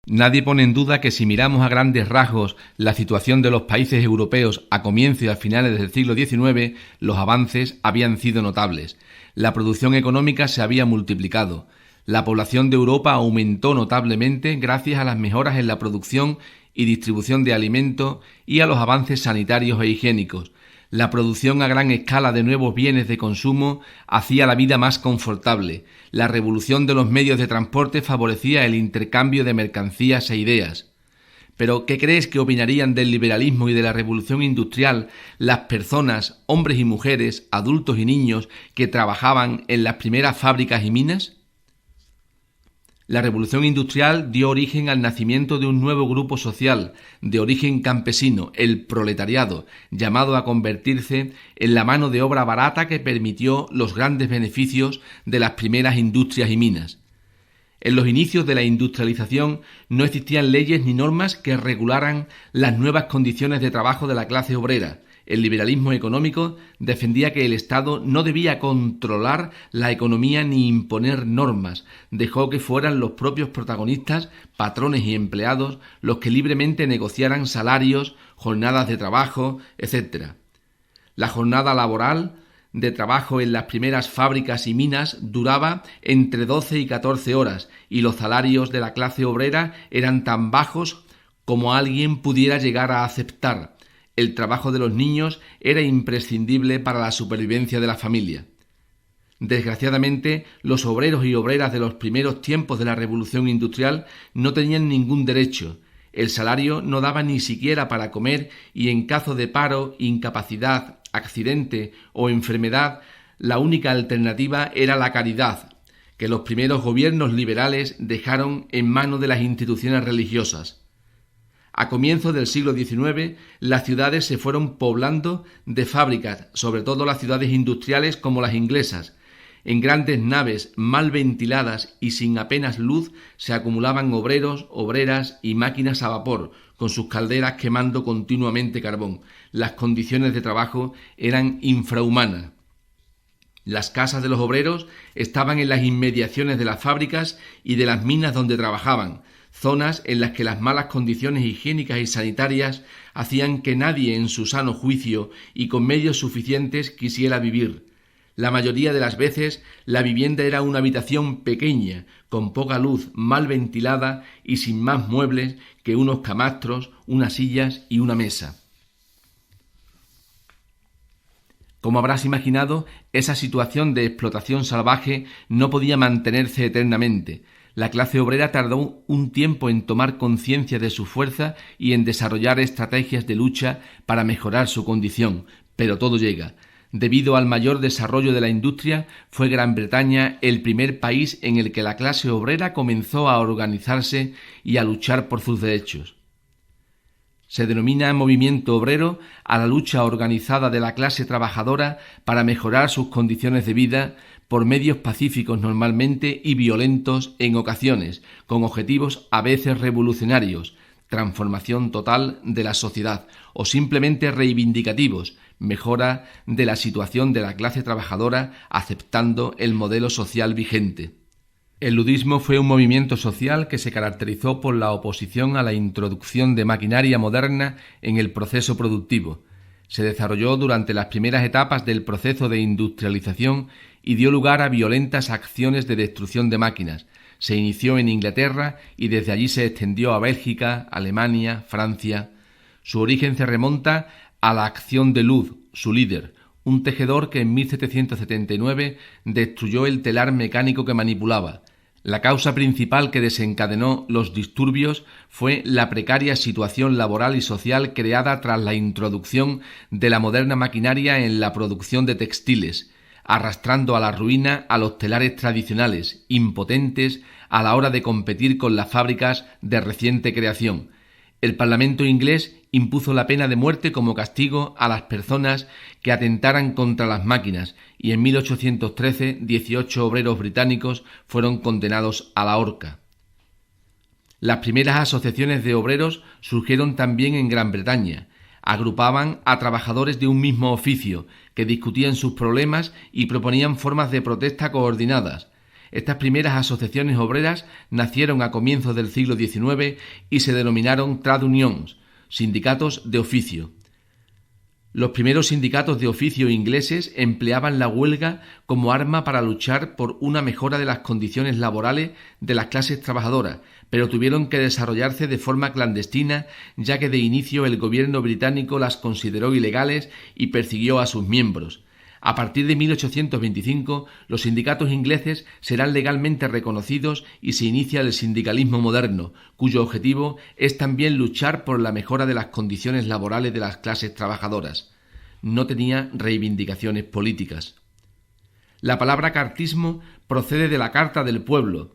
Nadie pone en duda que si miramos a grandes rasgos la situación de los países europeos a comienzos y a finales del siglo XIX, los avances habían sido notables. La producción económica se había multiplicado. La población de Europa aumentó notablemente gracias a las mejoras en la producción y distribución de alimentos y a los avances sanitarios e higiénicos. La producción a gran escala de nuevos bienes de consumo hacía la vida más confortable. La revolución de los medios de transporte favorecía el intercambio de mercancías e ideas. Pero, ¿qué crees que opinarían del liberalismo y de la revolución industrial las personas, hombres y mujeres, adultos y niños, que trabajaban en las primeras fábricas y minas? La revolución industrial dio origen al nacimiento de un nuevo grupo social, de origen campesino, el proletariado, llamado a convertirse en la mano de obra barata que permitió los grandes beneficios de las primeras industrias y minas. En los inicios de la industrialización no existían leyes ni normas que regularan las nuevas condiciones de trabajo de la clase obrera. El liberalismo económico defendía que el Estado no debía controlar la economía ni imponer normas, dejó que fueran los propios protagonistas, patrones y empleados, los que libremente negociaran salarios, jornadas de trabajo, etc. La jornada laboral de trabajo en las primeras fábricas y minas duraba entre 12 y 14 horas y los salarios de la clase obrera eran tan bajos como alguien pudiera llegar a aceptar. El trabajo de los niños era imprescindible para la supervivencia de la familia. Desgraciadamente, los obreros y obreras de los primeros tiempos de la revolución industrial no tenían ningún derecho. El salario no daba ni siquiera para comer y en caso de paro, incapacidad, accidente o enfermedad, la única alternativa era la caridad, que los primeros gobiernos liberales dejaron en manos de las instituciones religiosas. A comienzos del siglo XIX, las ciudades se fueron poblando de fábricas, sobre todo las ciudades industriales como las inglesas. En grandes naves mal ventiladas y sin apenas luz se acumulaban obreros, obreras y máquinas a vapor, con sus calderas quemando continuamente carbón. Las condiciones de trabajo eran infrahumanas. Las casas de los obreros estaban en las inmediaciones de las fábricas y de las minas donde trabajaban, zonas en las que las malas condiciones higiénicas y sanitarias hacían que nadie en su sano juicio y con medios suficientes quisiera vivir. La mayoría de las veces la vivienda era una habitación pequeña, con poca luz, mal ventilada y sin más muebles que unos camastros, unas sillas y una mesa. Como habrás imaginado, esa situación de explotación salvaje no podía mantenerse eternamente. La clase obrera tardó un tiempo en tomar conciencia de su fuerza y en desarrollar estrategias de lucha para mejorar su condición, pero todo llega. Debido al mayor desarrollo de la industria, fue Gran Bretaña el primer país en el que la clase obrera comenzó a organizarse y a luchar por sus derechos. Se denomina movimiento obrero a la lucha organizada de la clase trabajadora para mejorar sus condiciones de vida por medios pacíficos normalmente y violentos en ocasiones, con objetivos a veces revolucionarios, transformación total de la sociedad, o simplemente reivindicativos, mejora de la situación de la clase trabajadora aceptando el modelo social vigente. El ludismo fue un movimiento social que se caracterizó por la oposición a la introducción de maquinaria moderna en el proceso productivo. Se desarrolló durante las primeras etapas del proceso de industrialización y dio lugar a violentas acciones de destrucción de máquinas. Se inició en Inglaterra y desde allí se extendió a Bélgica, Alemania, Francia. Su origen se remonta a la acción de Lud, su líder, un tejedor que en 1779 destruyó el telar mecánico que manipulaba. La causa principal que desencadenó los disturbios fue la precaria situación laboral y social creada tras la introducción de la moderna maquinaria en la producción de textiles, arrastrando a la ruina a los telares tradicionales, impotentes a la hora de competir con las fábricas de reciente creación. El Parlamento inglés impuso la pena de muerte como castigo a las personas que atentaran contra las máquinas y en 1813 18 obreros británicos fueron condenados a la horca. Las primeras asociaciones de obreros surgieron también en Gran Bretaña. Agrupaban a trabajadores de un mismo oficio que discutían sus problemas y proponían formas de protesta coordinadas. Estas primeras asociaciones obreras nacieron a comienzos del siglo XIX y se denominaron trade unions, sindicatos de oficio. Los primeros sindicatos de oficio ingleses empleaban la huelga como arma para luchar por una mejora de las condiciones laborales de las clases trabajadoras, pero tuvieron que desarrollarse de forma clandestina, ya que de inicio el gobierno británico las consideró ilegales y persiguió a sus miembros. A partir de 1825, los sindicatos ingleses serán legalmente reconocidos y se inicia el sindicalismo moderno, cuyo objetivo es también luchar por la mejora de las condiciones laborales de las clases trabajadoras. No tenía reivindicaciones políticas. La palabra cartismo procede de la Carta del Pueblo,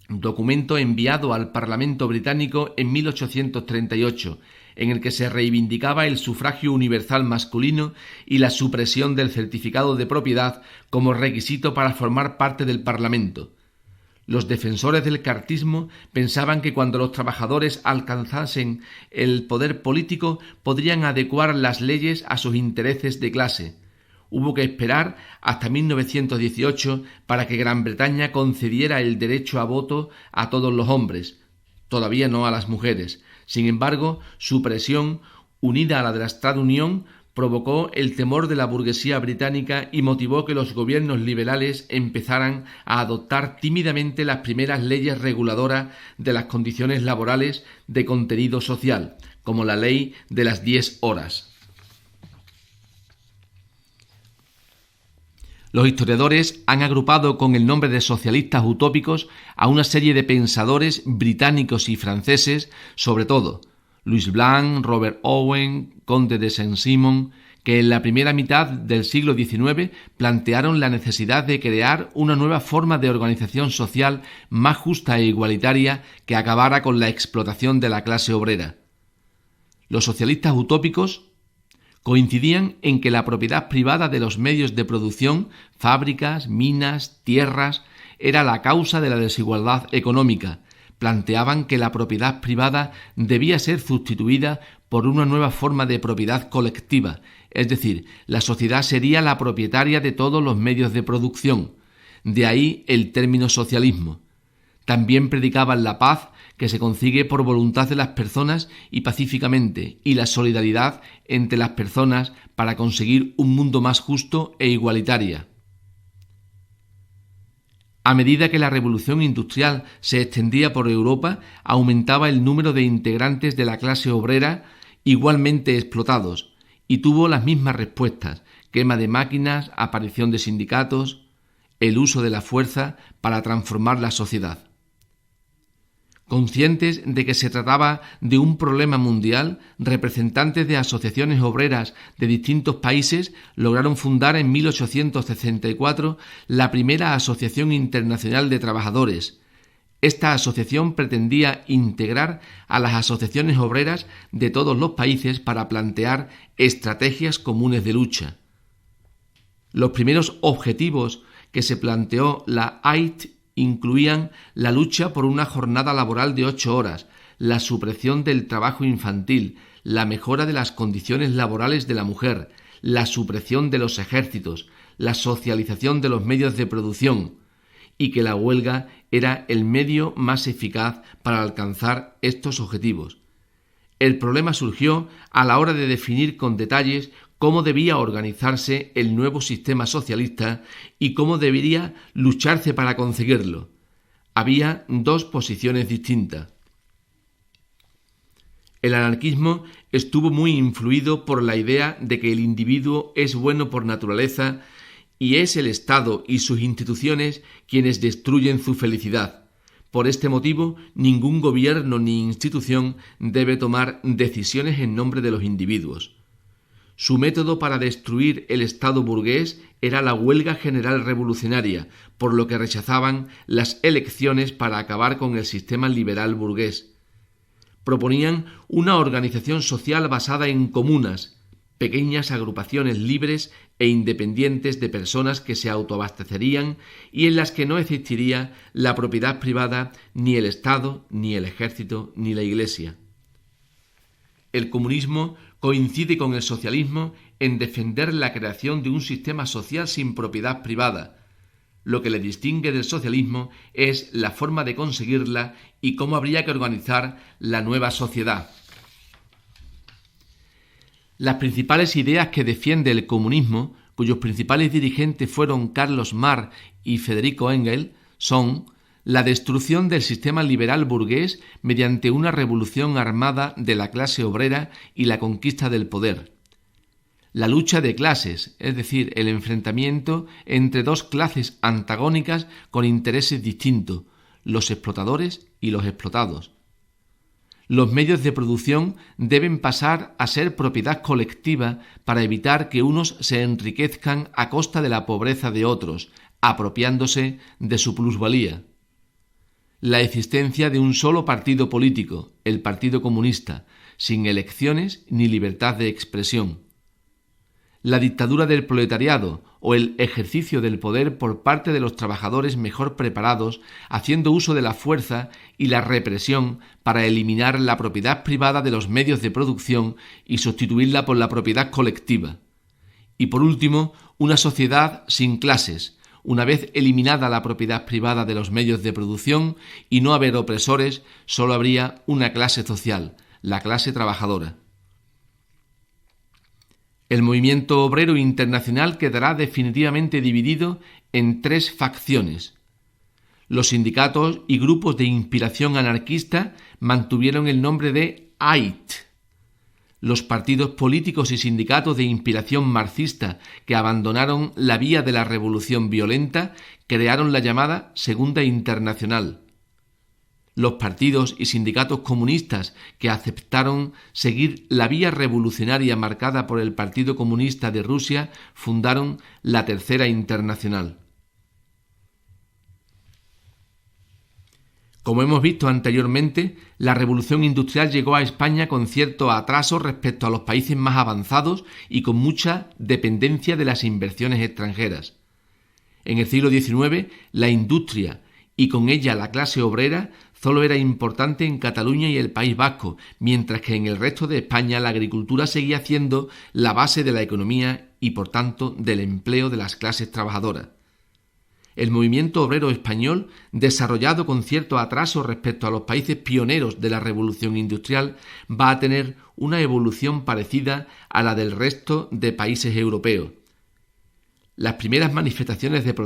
documento enviado al Parlamento británico en 1838, en el que se reivindicaba el sufragio universal masculino y la supresión del certificado de propiedad como requisito para formar parte del Parlamento. Los defensores del cartismo pensaban que cuando los trabajadores alcanzasen el poder político podrían adecuar las leyes a sus intereses de clase. Hubo que esperar hasta 1918 para que Gran Bretaña concediera el derecho a voto a todos los hombres, todavía no a las mujeres. Sin embargo, su presión, unida a la de la trade union, provocó el temor de la burguesía británica y motivó que los gobiernos liberales empezaran a adoptar tímidamente las primeras leyes reguladoras de las condiciones laborales de contenido social, como la Ley de las 10 horas. Los historiadores han agrupado con el nombre de socialistas utópicos a una serie de pensadores británicos y franceses, sobre todo Louis Blanc, Robert Owen, Conde de Saint-Simon, que en la primera mitad del siglo XIX plantearon la necesidad de crear una nueva forma de organización social más justa e igualitaria que acabara con la explotación de la clase obrera. Los socialistas utópicos coincidían en que la propiedad privada de los medios de producción, fábricas, minas, tierras, era la causa de la desigualdad económica. Planteaban que la propiedad privada debía ser sustituida por una nueva forma de propiedad colectiva, es decir, la sociedad sería la propietaria de todos los medios de producción. De ahí el término socialismo. También predicaban la paz, que se consigue por voluntad de las personas y pacíficamente, y la solidaridad entre las personas para conseguir un mundo más justo e igualitario. A medida que la revolución industrial se extendía por Europa, aumentaba el número de integrantes de la clase obrera igualmente explotados, y tuvo las mismas respuestas: quema de máquinas, aparición de sindicatos, el uso de la fuerza para transformar la sociedad. Conscientes de que se trataba de un problema mundial, representantes de asociaciones obreras de distintos países lograron fundar en 1864 la primera Asociación Internacional de Trabajadores. Esta asociación pretendía integrar a las asociaciones obreras de todos los países para plantear estrategias comunes de lucha. Los primeros objetivos que se planteó la AIT incluían la lucha por una jornada laboral de 8 horas, la supresión del trabajo infantil, la mejora de las condiciones laborales de la mujer, la supresión de los ejércitos, la socialización de los medios de producción, y que la huelga era el medio más eficaz para alcanzar estos objetivos. El problema surgió a la hora de definir con detalles cómo debía organizarse el nuevo sistema socialista y cómo debería lucharse para conseguirlo. Había dos posiciones distintas. El anarquismo estuvo muy influido por la idea de que el individuo es bueno por naturaleza y es el Estado y sus instituciones quienes destruyen su felicidad. Por este motivo, ningún gobierno ni institución debe tomar decisiones en nombre de los individuos. Su método para destruir el Estado burgués era la huelga general revolucionaria, por lo que rechazaban las elecciones para acabar con el sistema liberal burgués. Proponían una organización social basada en comunas, pequeñas agrupaciones libres e independientes de personas que se autoabastecerían y en las que no existiría la propiedad privada, ni el Estado, ni el ejército, ni la Iglesia. El comunismo coincide con el socialismo en defender la creación de un sistema social sin propiedad privada. lo que le distingue del socialismo es la forma de conseguirla y cómo habría que organizar la nueva sociedad. Las principales ideas que defiende el comunismo, cuyos principales dirigentes fueron Carlos Marx y Federico Engels, son la destrucción del sistema liberal burgués mediante una revolución armada de la clase obrera y la conquista del poder. La lucha de clases, es decir, el enfrentamiento entre dos clases antagónicas con intereses distintos, los explotadores y los explotados. Los medios de producción deben pasar a ser propiedad colectiva para evitar que unos se enriquezcan a costa de la pobreza de otros, apropiándose de su plusvalía. La existencia de un solo partido político, el Partido Comunista, sin elecciones ni libertad de expresión. La dictadura del proletariado o el ejercicio del poder por parte de los trabajadores mejor preparados, haciendo uso de la fuerza y la represión para eliminar la propiedad privada de los medios de producción y sustituirla por la propiedad colectiva. Y por último, una sociedad sin clases, una vez eliminada la propiedad privada de los medios de producción y no haber opresores, solo habría una clase social, la clase trabajadora. El movimiento obrero internacional quedará definitivamente dividido en tres facciones. Los sindicatos y grupos de inspiración anarquista mantuvieron el nombre de AIT. Los partidos políticos y sindicatos de inspiración marxista que abandonaron la vía de la revolución violenta crearon la llamada Segunda Internacional. Los partidos y sindicatos comunistas que aceptaron seguir la vía revolucionaria marcada por el Partido Comunista de Rusia fundaron la Tercera Internacional. Como hemos visto anteriormente, la revolución industrial llegó a España con cierto atraso respecto a los países más avanzados y con mucha dependencia de las inversiones extranjeras. En el siglo XIX, la industria y con ella la clase obrera solo era importante en Cataluña y el País Vasco, mientras que en el resto de España la agricultura seguía siendo la base de la economía y, por tanto, del empleo de las clases trabajadoras. El movimiento obrero español, desarrollado con cierto atraso respecto a los países pioneros de la revolución industrial, va a tener una evolución parecida a la del resto de países europeos. Las primeras manifestaciones de